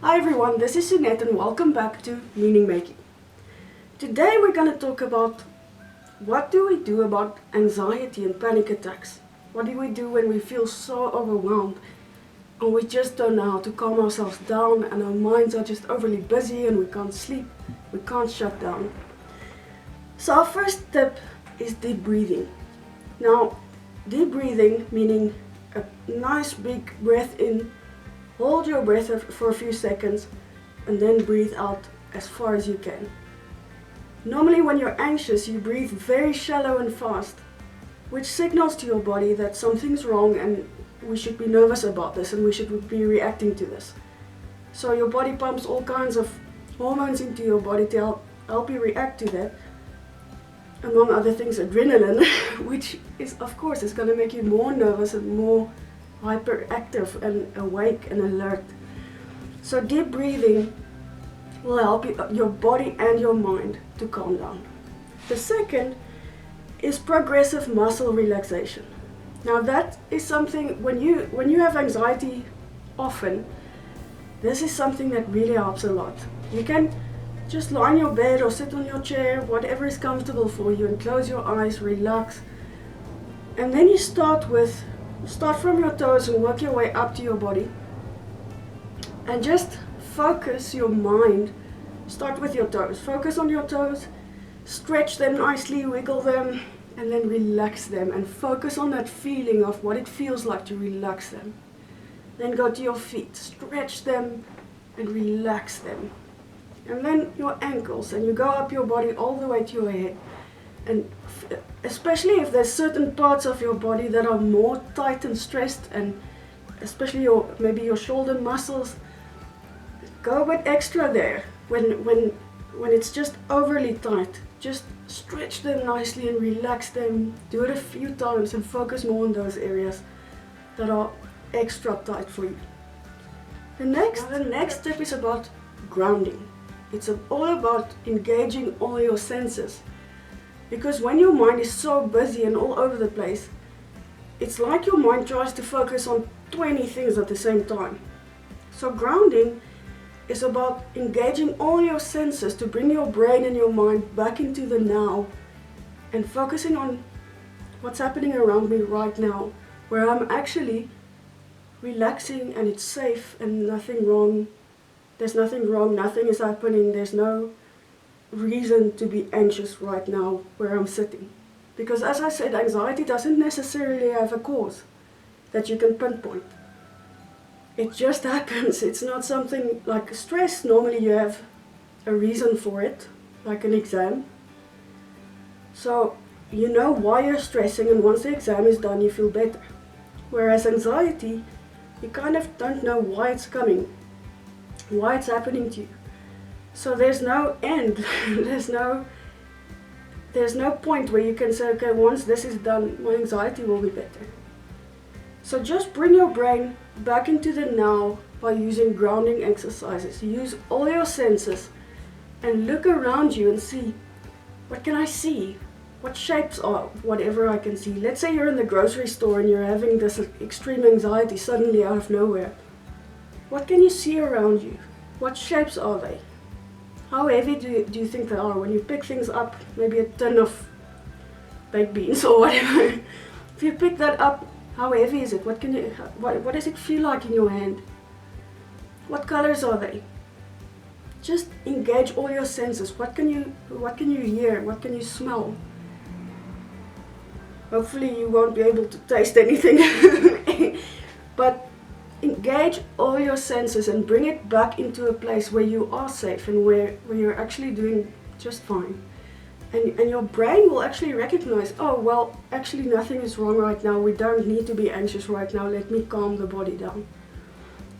Hi everyone, this is Sunette and welcome back to Meaning Making. Today we're going to talk about what do we do about anxiety and panic attacks. What do we do when we feel so overwhelmed and we just don't know how to calm ourselves down and our minds are just overly busy and we can't sleep, we can't shut down. So our first tip is deep breathing. Now, deep breathing meaning a nice big breath in. Hold your breath for a few seconds and then breathe out as far as you can. Normally when you're anxious you breathe very shallow and fast, which signals to your body that something's wrong and we should be nervous about this and we should be reacting to this. So your body pumps all kinds of hormones into your body to help you react to that. Among other things, adrenaline, which is of course is going to make you more nervous and more hyperactive and awake and alert. So deep breathing will help your body and your mind to calm down. The second is progressive muscle relaxation. Now that is something when you have anxiety often, this is something that really helps a lot. You can just lie in your bed or sit on your chair, whatever is comfortable for you, and close your eyes, relax. And then you start from your toes and work your way up to your body. And just focus your mind. Start with your toes. Focus on your toes. Stretch them nicely, wiggle them, and then relax them. And focus on that feeling of what it feels like to relax them. Then go to your feet. Stretch them and relax them. And then your ankles. And you go up your body all the way to your head. And especially if there's certain parts of your body that are more tight and stressed, and especially maybe your shoulder muscles, go a bit extra there. When it's just overly tight, just stretch them nicely and relax them. Do it a few times and focus more on those areas that are extra tight for you. The next tip is about grounding. It's all about engaging all your senses. Because when your mind is so busy and all over the place, it's like your mind tries to focus on 20 things at the same time. So grounding is about engaging all your senses to bring your brain and your mind back into the now and focusing on what's happening around me right now, where I'm actually relaxing and it's safe and nothing wrong. There's nothing wrong, nothing is happening, there's no reason to be anxious right now where I'm sitting. Because as I said, anxiety doesn't necessarily have a cause that you can pinpoint. It just happens. It's not something like stress. Normally you have a reason for it, like an exam. So you know why you're stressing, and once the exam is done you feel better. Whereas anxiety, you kind of don't know why it's coming, why it's happening to you. So there's no end. there's no point where you can say, okay, once this is done, my anxiety will be better. So just bring your brain back into the now by using grounding exercises. Use all your senses and look around you and see, what can I see? What shapes are whatever I can see? Let's say you're in the grocery store and you're having this extreme anxiety suddenly out of nowhere. What can you see around you? What shapes are they? How heavy do you think they are when you pick things up, maybe a tin of baked beans or whatever? If you pick that up, how heavy is it? What does it feel like in your hand? What colors are they? Just engage all your senses. What can you hear? What can you smell? Hopefully you won't be able to taste anything. But engage all your senses and bring it back into a place where you are safe and where you're actually doing just fine. And your brain will actually recognize, oh, well, actually nothing is wrong right now. We don't need to be anxious right now. Let me calm the body down.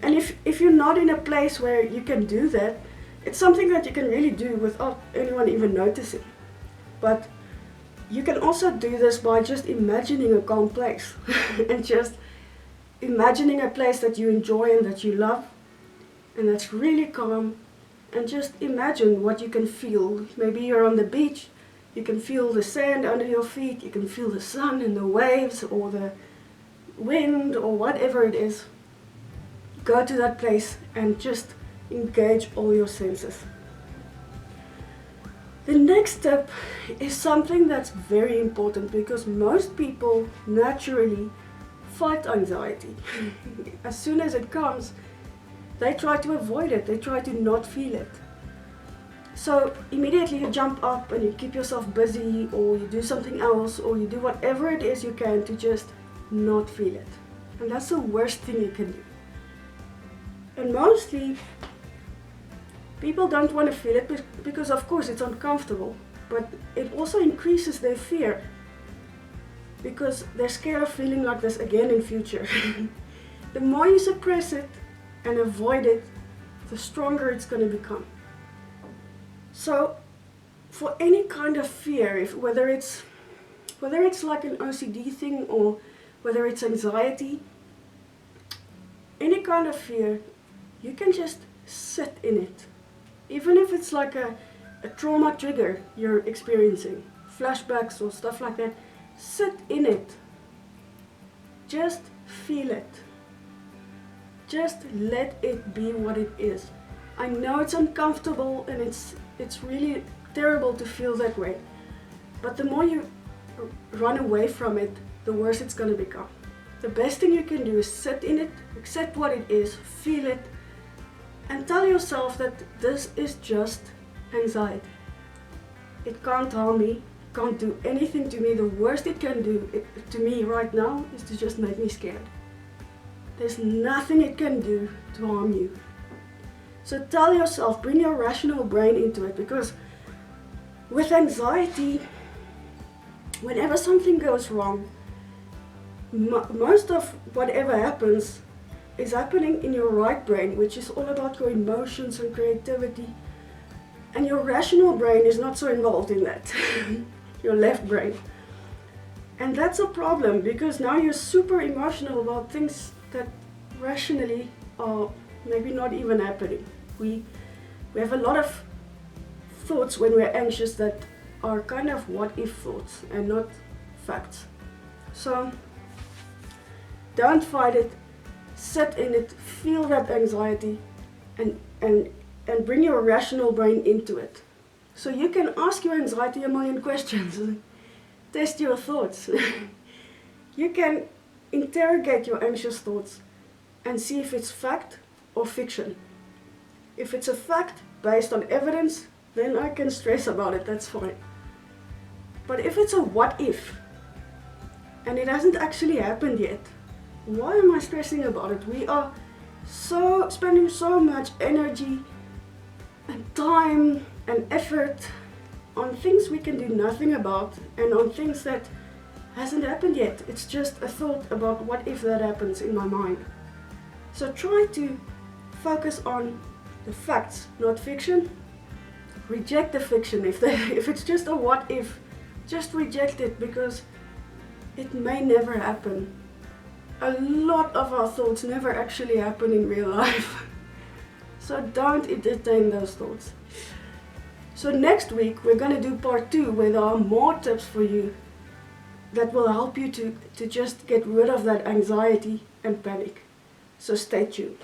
And if you're not in a place where you can do that, it's something that you can really do without anyone even noticing. But you can also do this by just imagining a calm place and just imagining a place that you enjoy and that you love and that's really calm, and just imagine what you can feel. Maybe you're on the beach, you can feel the sand under your feet, you can feel the sun and the waves or the wind or whatever it is. Go to that place and just engage all your senses. The next step is something that's very important because most people naturally fight anxiety. As soon as it comes, they try to avoid it, they try to not feel it. So immediately you jump up and you keep yourself busy, or you do something else, or you do whatever it is you can to just not feel it. And that's the worst thing you can do. And mostly people don't want to feel it because of course it's uncomfortable, but it also increases their fear because they're scared of feeling like this again in future. The more you suppress it and avoid it, the stronger it's going to become. So for any kind of fear, whether it's like an OCD thing or whether it's anxiety, any kind of fear, you can just sit in it. Even if it's like a trauma trigger you're experiencing, flashbacks or stuff like that, sit in it. Just feel it. Just let it be what it is. I know it's uncomfortable and it's really terrible to feel that way, but the more you run away from it, the worse it's going to become. The best thing you can do is sit in it, accept what it is, feel it, and tell yourself that this is just anxiety. It can't harm me, can't do anything to me. The worst it can do to me right now is to just make me scared. There's nothing it can do to harm you. So tell yourself, bring your rational brain into it, because with anxiety, whenever something goes wrong, most of whatever happens is happening in your right brain, which is all about your emotions and creativity, and your rational brain is not so involved in that. Your left brain. And that's a problem, because now you're super emotional about things that rationally are maybe not even happening. We have a lot of thoughts when we're anxious that are kind of what if thoughts and not facts. So don't fight it, sit in it, feel that anxiety, and bring your rational brain into it. So you can ask your anxiety a million questions, test your thoughts. You can interrogate your anxious thoughts and see if it's fact or fiction. If it's a fact based on evidence, then I can stress about it, that's fine. But if it's a what if, and it hasn't actually happened yet, why am I stressing about it? We are spending so much energy and time and effort on things we can do nothing about, and on things that hasn't happened yet. It's just a thought about what if that happens in my mind. So try to focus on the facts, not fiction. Reject the fiction. If it's just a what if, just reject it, because it may never happen. A lot of our thoughts never actually happen in real life. So don't entertain those thoughts. So next week we're going to do part 2, where there are more tips for you that will help you to just get rid of that anxiety and panic. So stay tuned.